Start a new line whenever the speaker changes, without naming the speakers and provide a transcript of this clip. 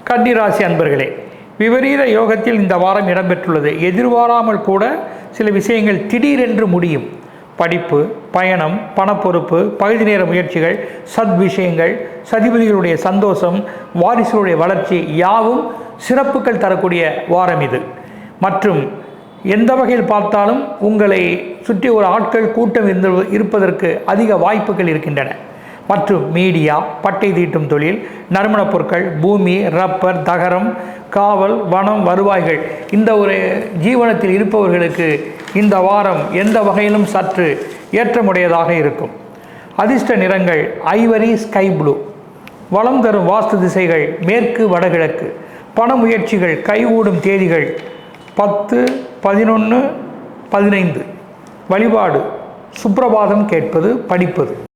கன்னிராசி அன்பர்களே, விபரீத யோகத்தில் இந்த வாரம் இடம்பெற்றுள்ளது. எதிர்பாராமல் கூட சில விஷயங்கள் திடீரென்று முடியும். படிப்பு, பயணம், பணப்பொறுப்பு, பகுதி நேர முயற்சிகள், சத் விஷயங்கள், சதிபதிகளுடைய சந்தோஷம், வாரிசுகளுடைய வளர்ச்சி யாவும் சிறப்புகள் தரக்கூடிய வாரம் இது. மற்றும் எந்த வகையில் பார்த்தாலும் உங்களை சுற்றி ஒரு ஆட்கள் கூட்டம் இருப்பதற்கு அதிக வாய்ப்புகள் இருக்கின்றன. மற்றும் மீடியா, பட்டை தீட்டும் தொழில், நறுமணப் பொருட்கள், பூமி, ரப்பர், தகரம், காவல், வனம், வருவாய்கள் இந்த ஒரு ஜீவனத்தில் இருப்பவர்களுக்கு இந்த வாரம் எந்த வகையிலும் சற்று ஏற்றமுடையதாக இருக்கும். அதிர்ஷ்ட நிறங்கள் ஐவரி, ஸ்கை ப்ளூ. வளம் தரும் வாஸ்து திசைகள் மேற்கு, வடகிழக்கு. பண முயற்சிகள் கைகூடும் தேதிகள் 10, 11, 15. வழிபாடு சுப்ரபாதம் கேட்பது, படிப்பது.